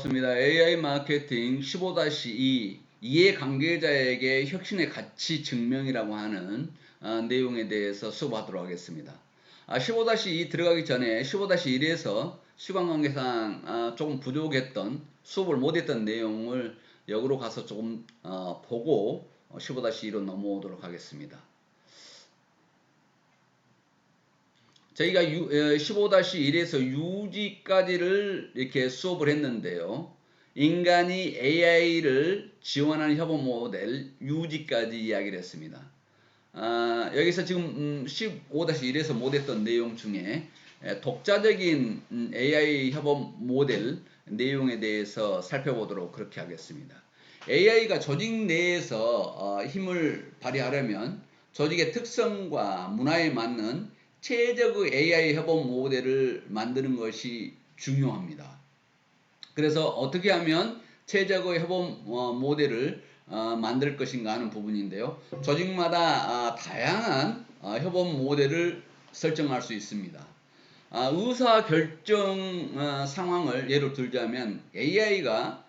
반갑습니다. AI 마케팅 15-2 이해관계자에게 혁신의 가치 증명이라고 하는 내용에 대해서 수업하도록 하겠습니다. 15-2 들어가기 전에 15-1에서 시간관계상 조금 부족했던 수업을 못했던 내용을 역으로 가서 조금 보고 15-2로 넘어오도록 하겠습니다. 저희가 15-1에서 유지까지를 이렇게 수업을 했는데요. 인간이 AI를 지원하는 협업 모델 유지까지 이야기를 했습니다. 여기서 지금 15-1에서 못했던 내용 중에 독자적인 AI 협업 모델 내용에 대해서 살펴보도록 그렇게 하겠습니다. AI가 조직 내에서 힘을 발휘하려면 조직의 특성과 문화에 맞는 최적의 AI 협업 모델을 만드는 것이 중요합니다. 그래서 어떻게 하면 최적의 협업 모델을 만들 것인가 하는 부분인데요. 조직마다 다양한 협업 모델을 설정할 수 있습니다. 의사결정 상황을 예로 들자면 AI가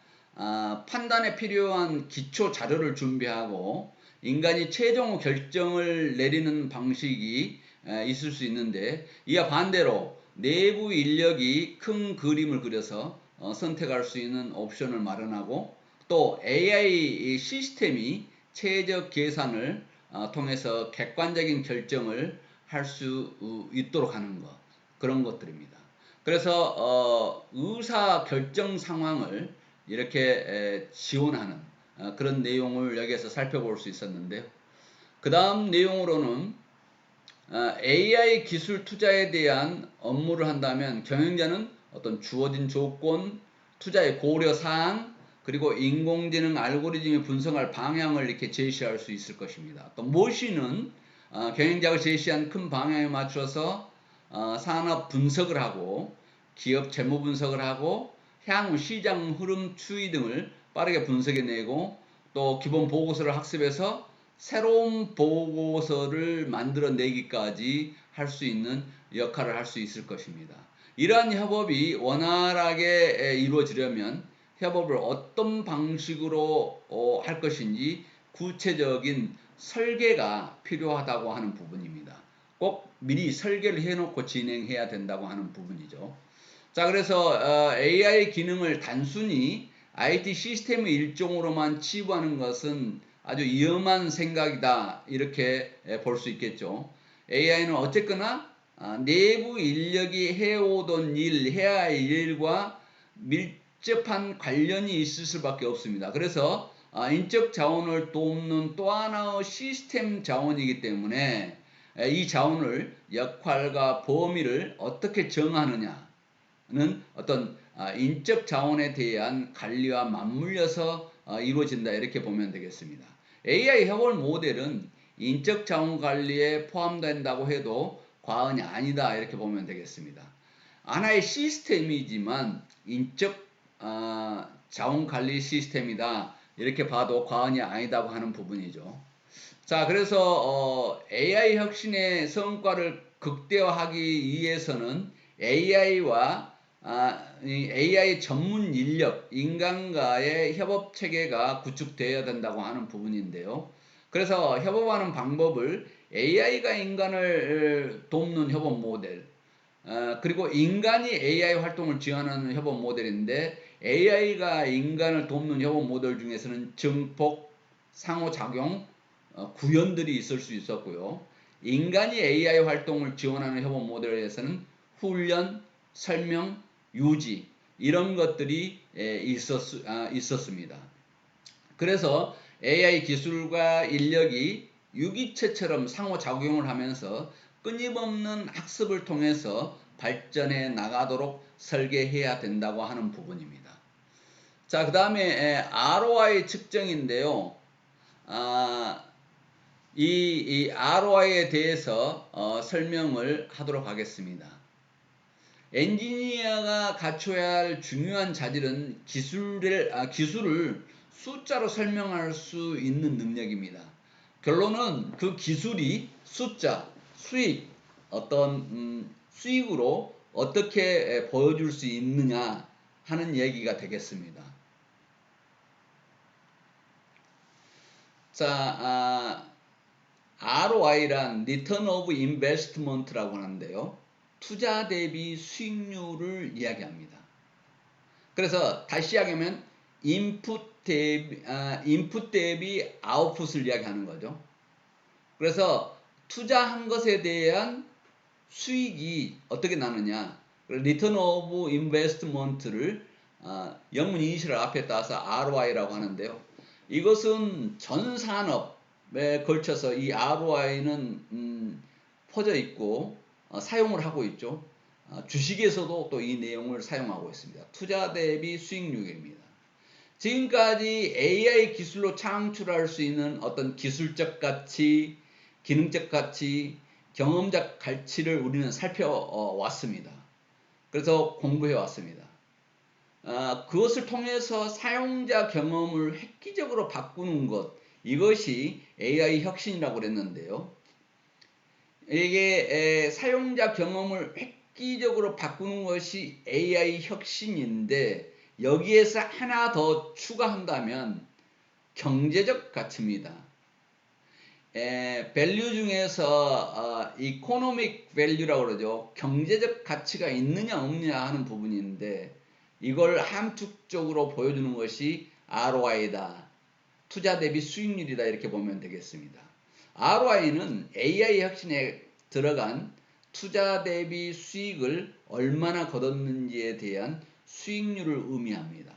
판단에 필요한 기초 자료를 준비하고 인간이 최종 결정을 내리는 방식이 있을 수 있는데, 이와 반대로 내부 인력이 큰 그림을 그려서 선택할 수 있는 옵션을 마련하고, 또 AI 시스템이 최적 계산을 통해서 객관적인 결정을 할 수 있도록 하는 것, 그런 것들입니다. 그래서 의사 결정 상황을 이렇게 지원하는 그런 내용을 여기에서 살펴볼 수 있었는데요. 그 다음 내용으로는 AI 기술 투자에 대한 업무를 한다면 경영자는 어떤 주어진 조건, 투자의 고려사항, 그리고 인공지능 알고리즘이 분석할 방향을 이렇게 제시할 수 있을 것입니다. 또 모시는 경영자가 제시한 큰 방향에 맞춰서 산업 분석을 하고 기업 재무 분석을 하고 향후 시장 흐름 추이 등을 빠르게 분석해내고, 또 기본 보고서를 학습해서 새로운 보고서를 만들어내기까지 할 수 있는 역할을 할 수 있을 것입니다. 이러한 협업이 원활하게 이루어지려면 협업을 어떤 방식으로 할 것인지 구체적인 설계가 필요하다고 하는 부분입니다. 꼭 미리 설계를 해놓고 진행해야 된다고 하는 부분이죠. 자, 그래서 AI 기능을 단순히 IT 시스템의 일종으로만 치부하는 것은 아주 위험한 생각이다, 이렇게 볼 수 있겠죠. AI는 어쨌거나 내부 인력이 해오던 일, 해야 할 일과 밀접한 관련이 있을 수밖에 없습니다. 그래서 인적 자원을 돕는 또 하나의 시스템 자원이기 때문에 이 자원을 역할과 범위를 어떻게 정하느냐는 어떤 인적 자원에 대한 관리와 맞물려서 이루어진다, 이렇게 보면 되겠습니다. AI 협업 모델은 인적 자원 관리에 포함된다고 해도 과언이 아니다, 이렇게 보면 되겠습니다. 하나의 시스템이지만 인적 자원 관리 시스템이다, 이렇게 봐도 과언이 아니다고 하는 부분이죠. 자, 그래서 AI 혁신의 성과를 극대화하기 위해서는 AI와 AI 전문 인력, 인간과의 협업 체계가 구축되어야 된다고 하는 부분인데요. 그래서 협업하는 방법을 AI가 인간을 돕는 협업 모델, 그리고 인간이 AI 활동을 지원하는 협업 모델인데, AI가 인간을 돕는 협업 모델 중에서는 증폭, 상호작용, 구현들이 있을 수 있었고요. 인간이 AI 활동을 지원하는 협업 모델에서는 훈련, 설명, 유지, 이런 것들이 있었습니다. 그래서 AI 기술과 인력이 유기체처럼 상호작용을 하면서 끊임없는 학습을 통해서 발전해 나가도록 설계해야 된다고 하는 부분입니다. 자, 그 다음에 ROI 측정인데요. 이 ROI에 대해서 설명을 하도록 하겠습니다. 엔지니어가 갖춰야 할 중요한 자질은 기술을 숫자로 설명할 수 있는 능력입니다. 결론은 그 기술이 숫자, 수익, 어떤 수익으로 어떻게 보여줄 수 있느냐 하는 얘기가 되겠습니다. 자, ROI란 Return of Investment라고 하는데요. 투자 대비 수익률을 이야기합니다. 그래서 다시 이야기하면 인풋 대비 아웃풋을 이야기하는 거죠. 그래서 투자한 것에 대한 수익이 어떻게 나느냐. 리턴 오브 인베스트먼트를 영문 이니셜 앞에 따서 ROI라고 하는데요. 이것은 전 산업에 걸쳐서 이 ROI는 퍼져 있고 사용을 하고 있죠. 주식에서도 또 이 내용을 사용하고 있습니다. 투자 대비 수익률입니다. 지금까지 AI 기술로 창출할 수 있는 어떤 기술적 가치, 기능적 가치, 경험적 가치를 우리는 살펴왔습니다. 그래서 공부해 왔습니다. 그것을 통해서 사용자 경험을 획기적으로 바꾸는 것, 이것이 AI 혁신이라고 그랬는데요. 이게 사용자 경험을 획기적으로 바꾸는 것이 AI 혁신인데, 여기에서 하나 더 추가한다면 경제적 가치입니다. 밸류 중에서 이코노믹 밸류라고 그러죠. 경제적 가치가 있느냐 없느냐 하는 부분인데, 이걸 함축적으로 보여주는 것이 ROI다. 투자 대비 수익률이다, 이렇게 보면 되겠습니다. ROI는 AI 혁신에 들어간 투자 대비 수익을 얼마나 거뒀는지에 대한 수익률을 의미합니다.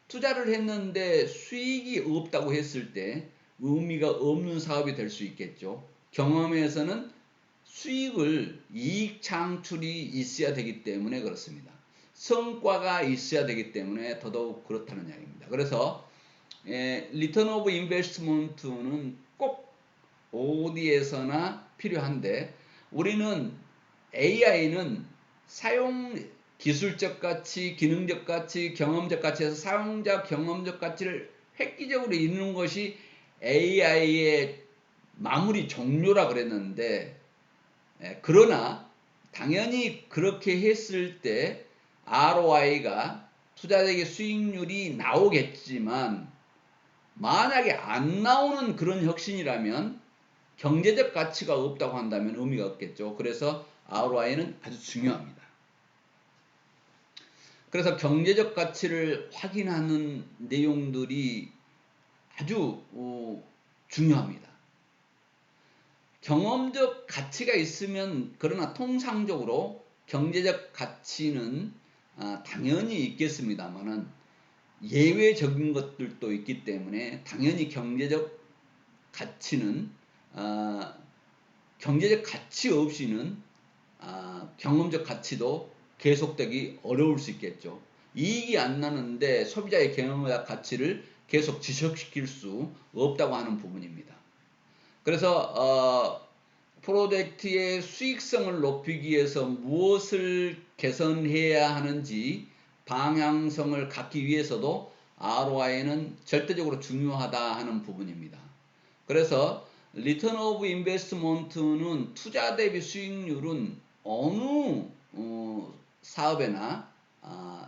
투자를 했는데 수익이 없다고 했을 때 의미가 없는 사업이 될 수 있겠죠. 경험에서는 수익을 이익 창출이 있어야 되기 때문에 그렇습니다. 성과가 있어야 되기 때문에 더더욱 그렇다는 이야기입니다. 그래서 리턴 오브 인베스트먼트는 꼭 어디에서나 필요한데, 우리는 AI는 사용 기술적 가치, 기능적 가치, 경험적 가치에서 사용자 경험적 가치를 획기적으로 이루는 것이 AI의 마무리 종료라 그랬는데, 그러나 당연히 그렇게 했을 때 ROI가 투자적인 수익률이 나오겠지만, 만약에 안 나오는 그런 혁신이라면 경제적 가치가 없다고 한다면 의미가 없겠죠. 그래서 ROI는 아주 중요합니다. 그래서 경제적 가치를 확인하는 내용들이 아주 중요합니다. 경험적 가치가 있으면, 그러나 통상적으로 경제적 가치는 당연히 있겠습니다만은 예외적인 것들도 있기 때문에 당연히 경제적 가치는 경제적 가치 없이는 경험적 가치도 계속되기 어려울 수 있겠죠. 이익이 안 나는데 소비자의 경험적 가치를 계속 지속시킬 수 없다고 하는 부분입니다. 그래서 프로젝트의 수익성을 높이기 위해서 무엇을 개선해야 하는지 방향성을 갖기 위해서도 ROI는 절대적으로 중요하다 하는 부분입니다. 그래서 리턴 오브 인베스트먼트는 투자 대비 수익률은 어느 사업에나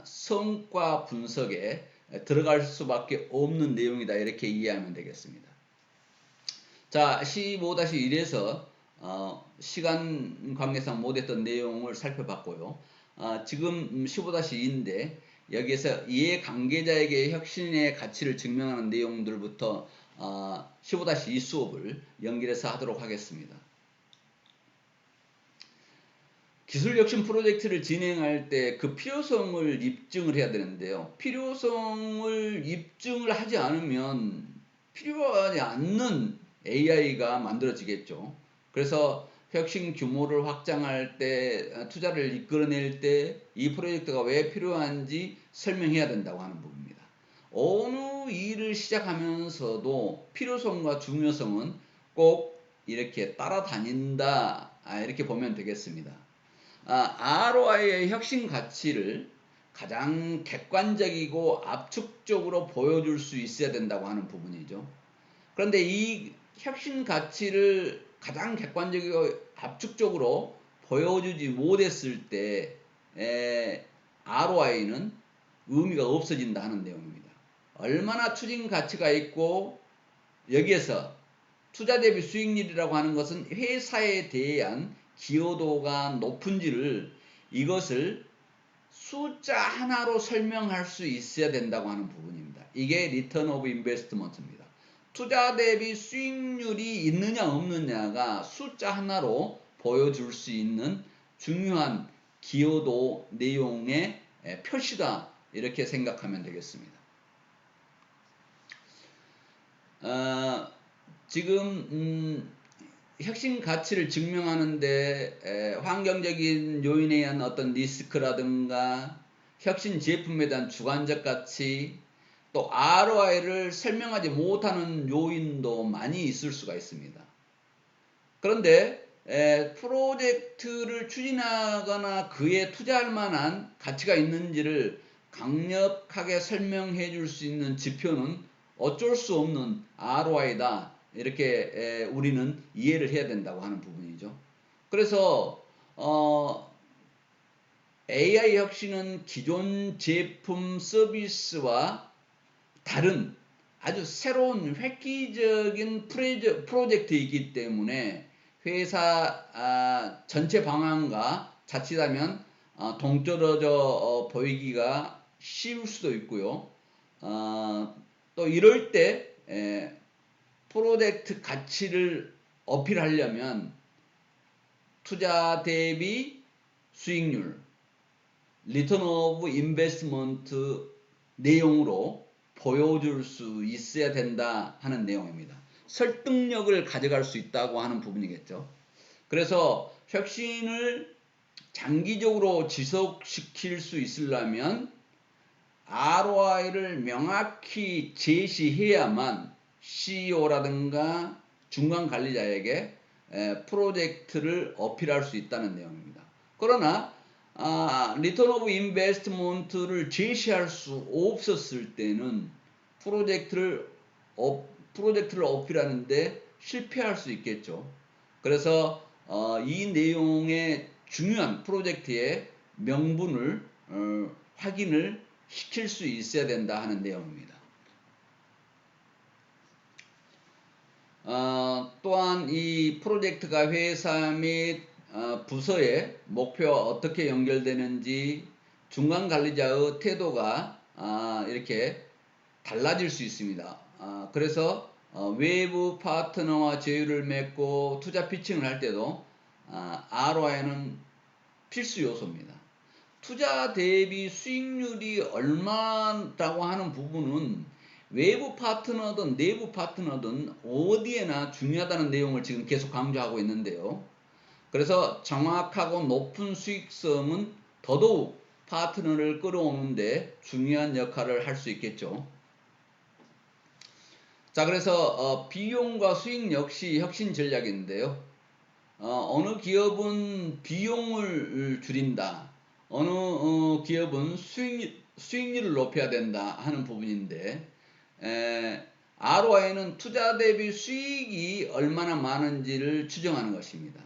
성과 분석에 들어갈 수밖에 없는 내용이다, 이렇게 이해하면 되겠습니다. 자, 15-1에서 시간 관계상 못했던 내용을 살펴봤고요. 지금 15-2인데 여기에서 이해관계자에게 혁신의 가치를 증명하는 내용들부터 15-2 수업을 연결해서 하도록 하겠습니다. 기술혁신 프로젝트를 진행할 때 그 필요성을 입증을 해야 되는데요. 필요성을 입증을 하지 않으면 필요하지 않는 AI가 만들어지겠죠. 그래서 혁신 규모를 확장할 때, 투자를 이끌어낼 때 이 프로젝트가 왜 필요한지 설명해야 된다고 하는 부분입니다. 어느 일을 시작하면서도 필요성과 중요성은 꼭 이렇게 따라다닌다, 이렇게 보면 되겠습니다. ROI의 혁신 가치를 가장 객관적이고 압축적으로 보여줄 수 있어야 된다고 하는 부분이죠. 그런데 이 혁신 가치를 가장 객관적이고 압축적으로 보여주지 못했을 때 ROI는 의미가 없어진다 하는 내용입니다. 얼마나 추진 가치가 있고 여기에서 투자 대비 수익률이라고 하는 것은 회사에 대한 기여도가 높은지를 이것을 숫자 하나로 설명할 수 있어야 된다고 하는 부분입니다. 이게 리턴 오브 인베스트먼트입니다. 투자 대비 수익률이 있느냐 없느냐가 숫자 하나로 보여줄 수 있는 중요한 기여도 내용의 표시다, 이렇게 생각하면 되겠습니다. 지금 혁신 가치를 증명하는데 환경적인 요인에 의한 어떤 리스크라든가 혁신 제품에 대한 주관적 가치, 또 ROI를 설명하지 못하는 요인도 많이 있을 수가 있습니다. 그런데 프로젝트를 추진하거나 그에 투자할 만한 가치가 있는지를 강력하게 설명해 줄 수 있는 지표는 어쩔 수 없는 ROI다, 이렇게 우리는 이해를 해야 된다고 하는 부분이죠. 그래서 AI 혁신은 기존 제품 서비스와 다른 아주 새로운 획기적인 프로젝트이기 때문에 회사 전체 방향과 자칫하면 동떨어져 보이기가 쉬울 수도 있고요. 또 이럴 때 프로젝트 가치를 어필하려면 투자 대비 수익률, 리턴 오브 인베스트먼트 내용으로 보여줄 수 있어야 된다 하는 내용입니다. 설득력을 가져갈 수 있다고 하는 부분이겠죠. 그래서 혁신을 장기적으로 지속시킬 수 있으려면 ROI를 명확히 제시해야만 CEO라든가 중간 관리자에게 프로젝트를 어필할 수 있다는 내용입니다. 그러나 리턴 오브 인베스트먼트를 제시할 수 없었을 때는 프로젝트를 어필하는데 실패할 수 있겠죠. 그래서 이 내용의 중요한 프로젝트의 명분을 확인을 시킬 수 있어야 된다 하는 내용입니다. 또한 이 프로젝트가 회사 및 부서의 목표와 어떻게 연결되는지 중간 관리자의 태도가 이렇게 달라질 수 있습니다. 그래서 외부 파트너와 제휴를 맺고 투자 피칭을 할 때도 ROI는 필수 요소입니다. 투자 대비 수익률이 얼마라고 하는 부분은 외부 파트너든 내부 파트너든 어디에나 중요하다는 내용을 지금 계속 강조하고 있는데요. 그래서 정확하고 높은 수익성은 더더욱 파트너를 끌어오는데 중요한 역할을 할 수 있겠죠. 자, 그래서 비용과 수익 역시 혁신 전략인데요. 어느 기업은 비용을 줄인다, 어느 기업은 수익률을 높여야 된다 하는 부분인데, ROI는 투자 대비 수익이 얼마나 많은지를 추정하는 것입니다.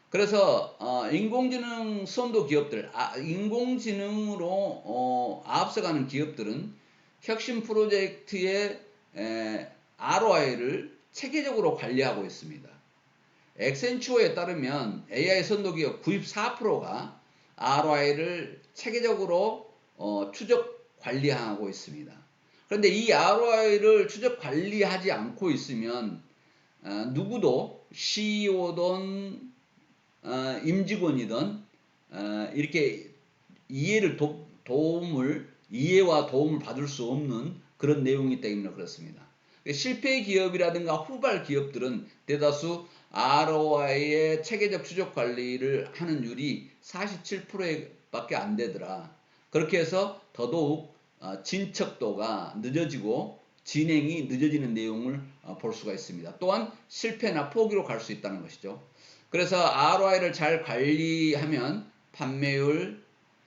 그래서 인공지능 선도 기업들, 인공지능으로 앞서가는 기업들은 혁신 프로젝트의 ROI를 체계적으로 관리하고 있습니다. 엑센추어에 따르면 AI 선도기업 94%가 ROI를 체계적으로 추적 관리하고 있습니다. 그런데 이 ROI를 추적 관리하지 않고 있으면 누구도 CEO든 임직원이든 이렇게 이해와 도움을 받을 수 없는 그런 내용이기 때문에 그렇습니다. 실패 기업이라든가 후발 기업들은 대다수 ROI의 체계적 추적 관리를 하는 율이 47%밖에 안 되더라. 그렇게 해서 더더욱 진척도가 늦어지고 진행이 늦어지는 내용을 볼 수가 있습니다. 또한 실패나 포기로 갈 수 있다는 것이죠. 그래서 ROI를 잘 관리하면 판매율,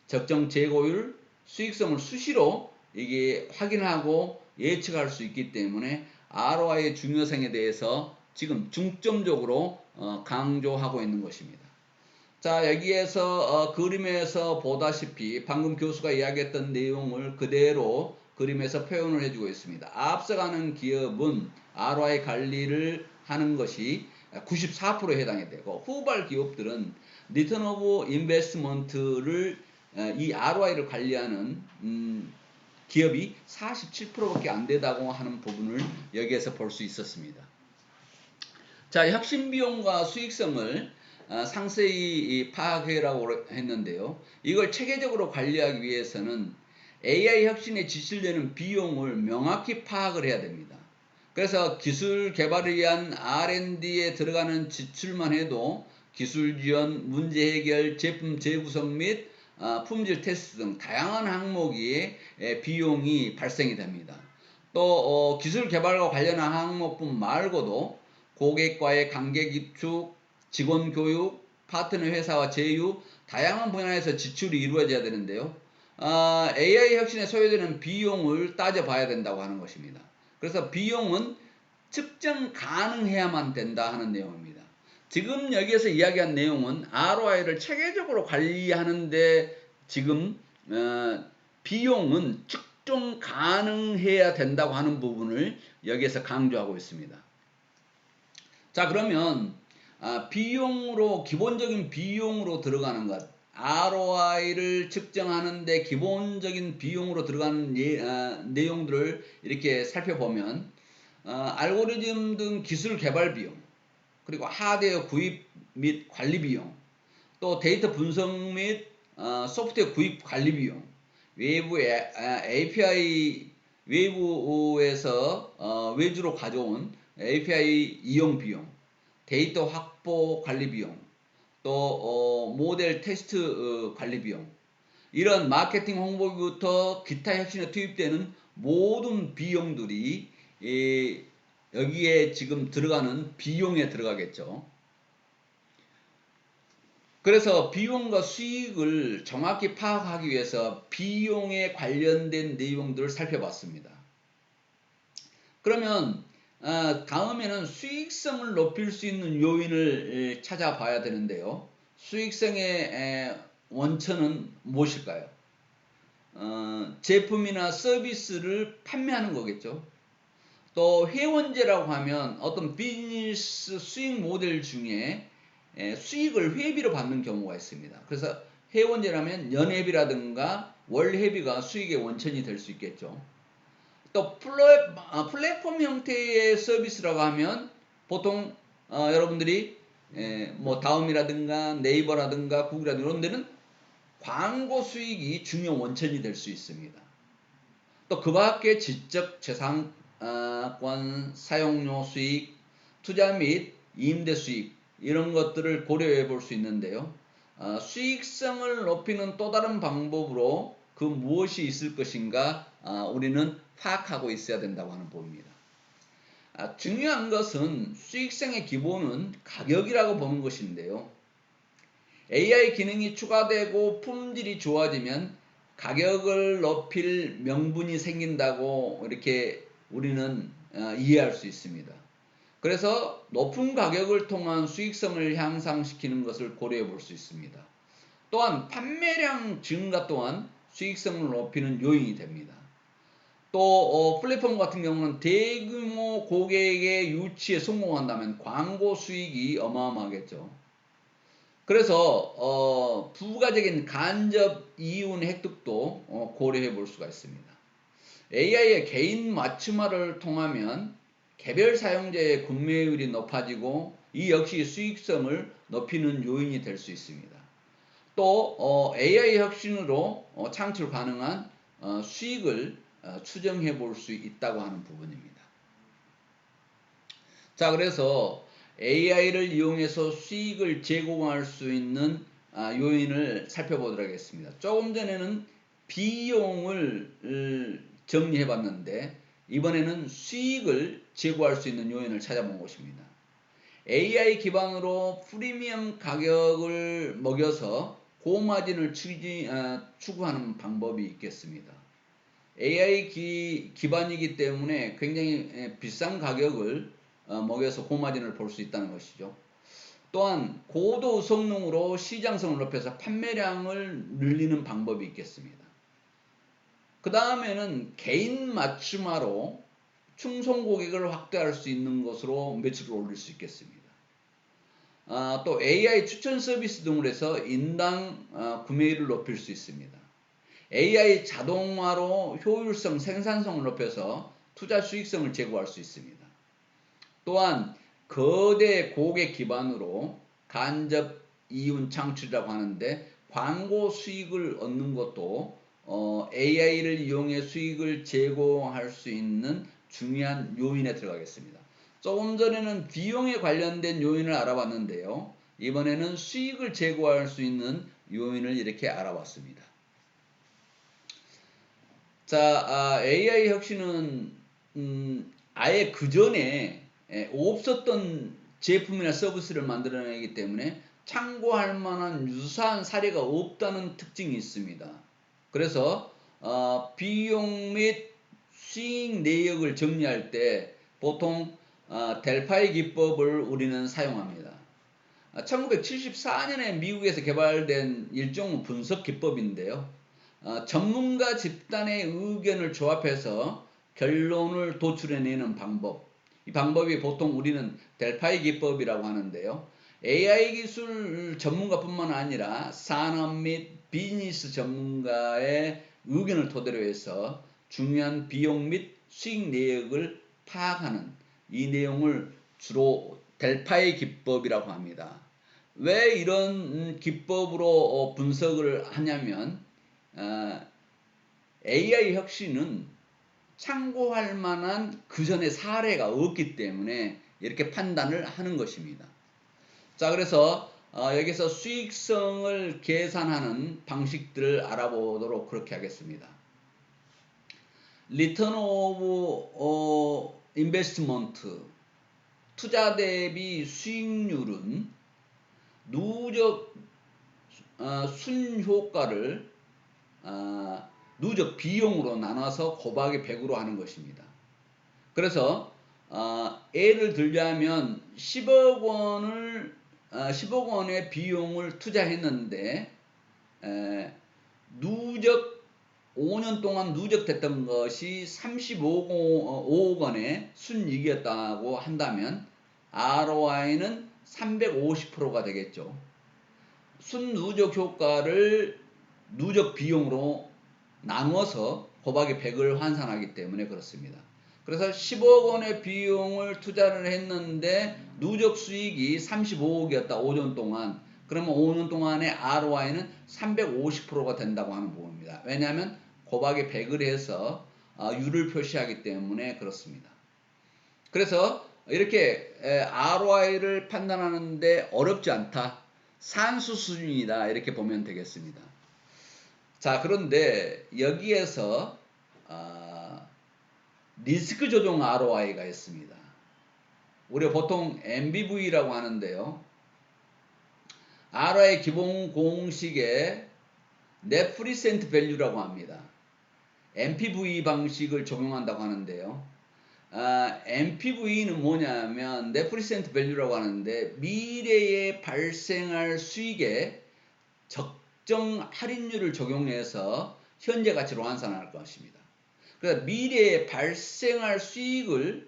적정 재고율, 수익성을 수시로 이게 확인하고 예측할 수 있기 때문에 ROI의 중요성에 대해서 지금 중점적으로 강조하고 있는 것입니다. 자, 여기에서 그림에서 보다시피 방금 교수가 이야기했던 내용을 그대로 그림에서 표현을 해주고 있습니다. 앞서가는 기업은 ROI 관리를 하는 것이 94%에 해당이 되고, 후발 기업들은 리턴 오브 인베스트먼트를 이 ROI를 관리하는 기업이 47%밖에 안 되다고 하는 부분을 여기에서 볼 수 있었습니다. 자, 혁신 비용과 수익성을 상세히 파악해라고 했는데요. 이걸 체계적으로 관리하기 위해서는 AI 혁신에 지출되는 비용을 명확히 파악을 해야 됩니다. 그래서 기술 개발을 위한 R&D에 들어가는 지출만 해도 기술 지원, 문제 해결, 제품 재구성 및 품질 테스트 등 다양한 항목의 비용이 발생이 됩니다. 또 기술 개발과 관련한 항목뿐 말고도 고객과의 관계 기축, 직원 교육, 파트너 회사와 제휴, 다양한 분야에서 지출이 이루어져야 되는데요. AI 혁신에 소요되는 비용을 따져봐야 된다고 하는 것입니다. 그래서 비용은 측정 가능해야만 된다 하는 내용입니다. 지금 여기에서 이야기한 내용은 ROI를 체계적으로 관리하는데 지금 비용은 측정 가능해야 된다고 하는 부분을 여기에서 강조하고 있습니다. 자, 그러면 비용으로, 기본적인 비용으로 들어가는 것, ROI를 측정하는데 기본적인 비용으로 들어가는 내용들을 이렇게 살펴보면 알고리즘 등 기술 개발 비용, 그리고 하드웨어 구입 및 관리 비용, 또 데이터 분석 및 소프트웨어 구입 관리 비용, 외부 API, 외부에서 외주로 가져온 API 이용 비용, 데이터 확보 관리 비용, 또 모델 테스트 관리 비용, 이런 마케팅 홍보부터 기타 혁신에 투입되는 모든 비용들이 여기에 지금 들어가는 비용에 들어가겠죠. 그래서 비용과 수익을 정확히 파악하기 위해서 비용에 관련된 내용들을 살펴봤습니다. 그러면 다음에는 수익성을 높일 수 있는 요인을 찾아봐야 되는데요. 수익성의 원천은 무엇일까요? 제품이나 서비스를 판매하는 거겠죠. 또 회원제라고 하면 어떤 비즈니스 수익 모델 중에 수익을 회비로 받는 경우가 있습니다. 그래서 회원제라면 연회비라든가 월회비가 수익의 원천이 될 수 있겠죠. 또 플랫폼 형태의 서비스라고 하면 보통 여러분들이 뭐 다음이라든가 네이버라든가 구글이라든가 이런 데는 광고 수익이 중요 원천이 될 수 있습니다. 또 그 밖에 지적 재산권 사용료 수익, 투자 및 임대 수익, 이런 것들을 고려해 볼 수 있는데요. 수익성을 높이는 또 다른 방법으로 그 무엇이 있을 것인가 우리는 파악하고 있어야 된다고 하는 부분입니다. 중요한 것은 수익성의 기본은 가격이라고 보는 것인데요. AI 기능이 추가되고 품질이 좋아지면 가격을 높일 명분이 생긴다고 이렇게 우리는 이해할 수 있습니다. 그래서 높은 가격을 통한 수익성을 향상시키는 것을 고려해 볼 수 있습니다. 또한 판매량 증가 또한 수익성을 높이는 요인이 됩니다. 또 플랫폼 같은 경우는 대규모 고객의 유치에 성공한다면 광고 수익이 어마어마하겠죠. 그래서 부가적인 간접 이윤 획득도 고려해 볼 수가 있습니다. AI의 개인 맞춤화를 통하면 개별 사용자의 구매율이 높아지고 이 역시 수익성을 높이는 요인이 될 수 있습니다. 또 AI 혁신으로 창출 가능한 수익을 추정해 볼 수 있다고 하는 부분입니다. 자, 그래서 AI를 이용해서 수익을 제공할 수 있는 요인을 살펴보도록 하겠습니다. 조금 전에는 비용을 정리해 봤는데 이번에는 수익을 제고할 수 있는 요인을 찾아본 것입니다. AI 기반으로 프리미엄 가격을 먹여서 고마진을 추구하는 방법이 있겠습니다. AI 기반이기 때문에 굉장히 비싼 가격을 먹여서 고마진을 볼 수 있다는 것이죠. 또한 고도 성능으로 시장성을 높여서 판매량을 늘리는 방법이 있겠습니다. 그 다음에는 개인 맞춤화로 충성 고객을 확대할 수 있는 것으로 매출을 올릴 수 있겠습니다. 또 AI 추천 서비스 등을 해서 인당 구매율을 높일 수 있습니다. AI 자동화로 효율성, 생산성을 높여서 투자 수익성을 제고할 수 있습니다. 또한 거대 고객 기반으로 간접 이윤 창출이라고 하는데 광고 수익을 얻는 것도 AI를 이용해 수익을 제공할 수 있는 중요한 요인에 들어가겠습니다. 조금 전에는 비용에 관련된 요인을 알아봤는데요. 이번에는 수익을 제고할 수 있는 요인을 이렇게 알아봤습니다. 자, AI 혁신은 아예 그 전에 없었던 제품이나 서비스를 만들어내기 때문에 참고할 만한 유사한 사례가 없다는 특징이 있습니다. 그래서 비용 및 수익 내역을 정리할 때 보통 델파이 기법을 우리는 사용합니다. 1974년에 미국에서 개발된 일종 분석 기법인데요. 전문가 집단의 의견을 조합해서 결론을 도출해내는 방법. 이 방법이 보통 우리는 델파이 기법이라고 하는데요. AI 기술 전문가뿐만 아니라 산업 및 비즈니스 전문가의 의견을 토대로 해서 중요한 비용 및 수익 내역을 파악하는 이 내용을 주로 델파이 기법이라고 합니다. 왜 이런 기법으로 분석을 하냐면 AI 혁신은 참고할 만한 그 전에 사례가 없기 때문에 이렇게 판단을 하는 것입니다. 자, 그래서 여기서 수익성을 계산하는 방식들을 알아보도록 그렇게 하겠습니다. 리턴 오브 인베스트먼트, 투자 대비 수익률은 누적 순효과를 누적 비용으로 나눠서 곱하기 100으로 하는 것입니다. 그래서 예를 들자면 10억 원의 비용을 투자했는데 누적 5년 동안 누적됐던 것이 35억 원의 순이익이었다고 한다면 ROI는 350%가 되겠죠. 순누적 효과를 누적 비용으로 나누어서 곱하기 100을 환산하기 때문에 그렇습니다. 그래서 10억 원의 비용을 투자를 했는데 누적 수익이 35억이었다. 5년 동안. 그러면 5년 동안의 ROI는 350%가 된다고 하는 부분입니다. 왜냐하면 곱하기 100을 해서 유를 표시하기 때문에 그렇습니다. 그래서 이렇게 ROI를 판단하는데 어렵지 않다. 산수 수준이다. 이렇게 보면 되겠습니다. 자, 그런데 여기에서 리스크 조정 ROI가 있습니다. 우리가 보통 MBV라고 하는데요. ROI 기본 공식에 Net Present Value라고 합니다. MPV 방식을 적용한다고 하는데요. MPV는 뭐냐면 Net Present Value라고 하는데 미래에 발생할 수익에 적정 할인율을 적용해서 현재 가치로 환산할 것입니다. 그래서 미래에 발생할 수익의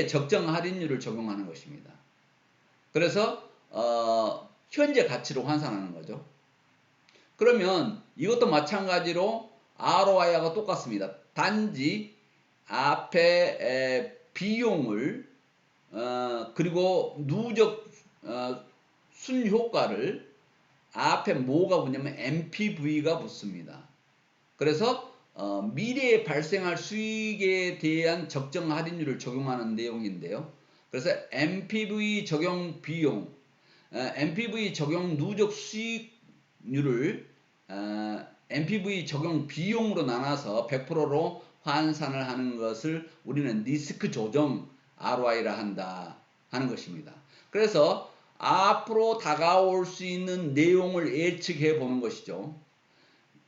적정 할인율을 적용하는 것입니다. 그래서 현재 가치로 환산하는 거죠. 그러면 이것도 마찬가지로 ROI하고 똑같습니다. 단지 앞에 비용을 그리고 누적 순효과를 앞에 뭐가 붙냐면 MPV가 붙습니다. 그래서 미래에 발생할 수익에 대한 적정 할인율을 적용하는 내용인데요. 그래서 MPV 적용 비용, MPV 적용 누적 수익률을 MPV 적용 비용으로 나눠서 100%로 환산을 하는 것을 우리는 리스크 조정 ROI라 한다 하는 것입니다. 그래서 앞으로 다가올 수 있는 내용을 예측해 보는 것이죠.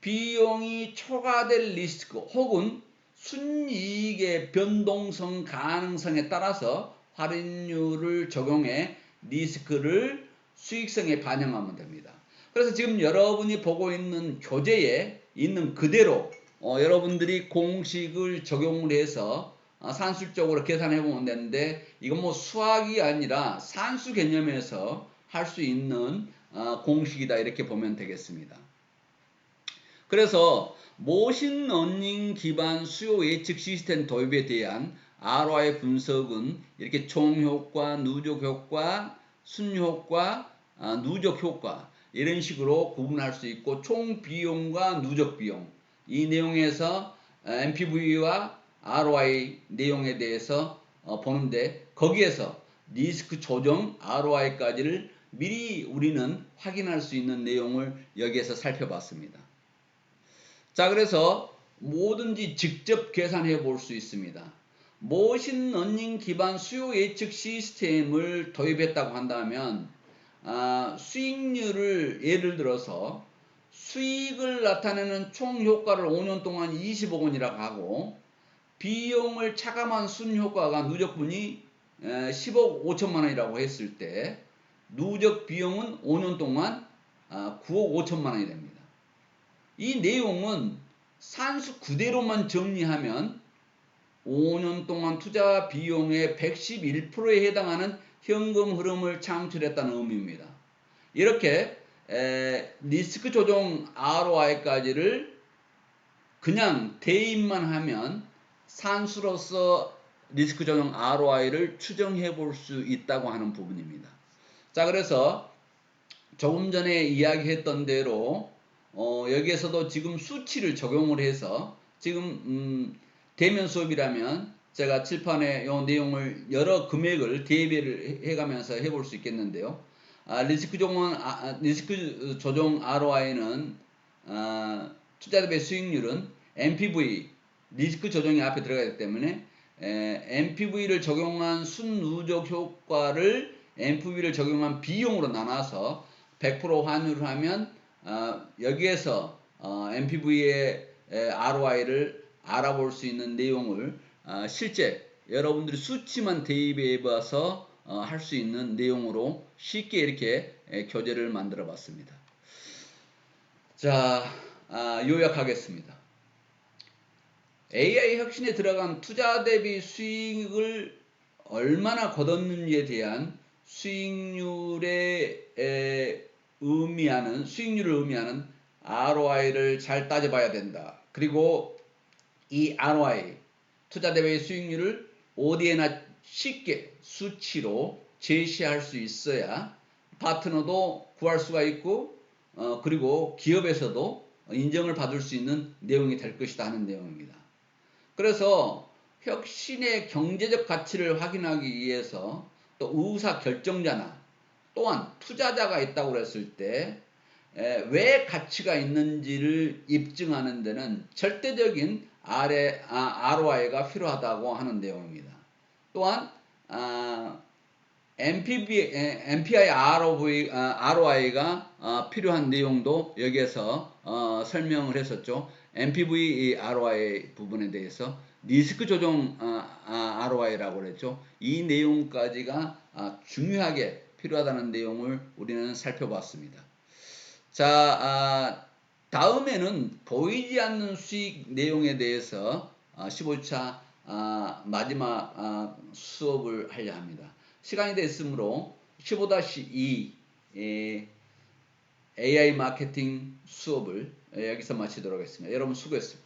비용이 초과될 리스크 혹은 순이익의 변동성 가능성에 따라서 할인율을 적용해 리스크를 수익성에 반영하면 됩니다. 그래서 지금 여러분이 보고 있는 교재에 있는 그대로 여러분들이 공식을 적용을 해서 산술적으로 계산해 보면 되는데, 이건 뭐 수학이 아니라 산수 개념에서 할 수 있는 공식이다, 이렇게 보면 되겠습니다. 그래서 머신러닝 기반 수요 예측 시스템 도입에 대한 ROI 분석은 이렇게 총효과, 누적효과, 순효과, 누적 효과, 이런 식으로 구분할 수 있고, 총 비용과 누적 비용, 이 내용에서 NPV와 ROI 내용에 대해서 보는데, 거기에서 리스크 조정 ROI까지를 미리 우리는 확인할 수 있는 내용을 여기에서 살펴봤습니다. 자, 그래서 뭐든지 직접 계산해 볼 수 있습니다. 머신러닝 기반 수요 예측 시스템을 도입했다고 한다면 수익률을 예를 들어서 수익을 나타내는 총 효과를 5년 동안 20억 원이라고 하고, 비용을 차감한 순효과가 누적분이 10억 5천만 원이라고 했을 때 누적 비용은 5년 동안 9억 5천만 원이 됩니다. 이 내용은 산수 그대로만 정리하면 5년 동안 투자 비용의 111%에 해당하는 현금 흐름을 창출했다는 의미입니다. 이렇게 리스크 조정 ROI까지를 그냥 대입만 하면 산수로서 리스크 조정 ROI를 추정해 볼 수 있다고 하는 부분입니다. 자, 그래서 조금 전에 이야기했던 대로 여기에서도 지금 수치를 적용을 해서 지금 대면 수업이라면 제가 칠판에 이 내용을 여러 금액을 대비를 해가면서 해볼 수 있겠는데요. 리스크 조정 ROI는 투자 대비 수익률은 NPV, 리스크 조정이 앞에 들어가기 때문에 NPV를 적용한 순누적 효과를 NPV를 적용한 비용으로 나눠서 100% 환율을 하면 여기에서 NPV의 ROI를 알아볼 수 있는 내용을 실제 여러분들이 수치만 대입해 봐서 할 수 있는 내용으로 쉽게 이렇게 교재를 만들어 봤습니다. 자, 요약하겠습니다. AI 혁신에 들어간 투자 대비 수익을 얼마나 거뒀는지에 대한 수익률을 의미하는 ROI를 잘 따져봐야 된다. 그리고 이 ROI, 투자 대비 수익률을 어디에나 쉽게 수치로 제시할 수 있어야 파트너도 구할 수가 있고, 그리고 기업에서도 인정을 받을 수 있는 내용이 될 것이다 하는 내용입니다. 그래서 혁신의 경제적 가치를 확인하기 위해서 또 의사 결정자나 또한 투자자가 있다고 했을 때 왜 가치가 있는지를 입증하는 데는 절대적인 ROI가 필요하다고 하는 내용입니다. 또한 MPI ROI가 필요한 내용도 여기에서 설명을 했었죠. MPV ROI 부분에 대해서 리스크 조정 ROI라고 그랬죠. 이 내용까지가 중요하게 필요하다는 내용을 우리는 살펴봤습니다. 자, 다음에는 보이지 않는 수익 내용에 대해서 15차 마지막 수업을 하려 합니다. 시간이 됐으므로 15-2 AI 마케팅 수업을 여기서 마치도록 하겠습니다. 여러분 수고했습니다.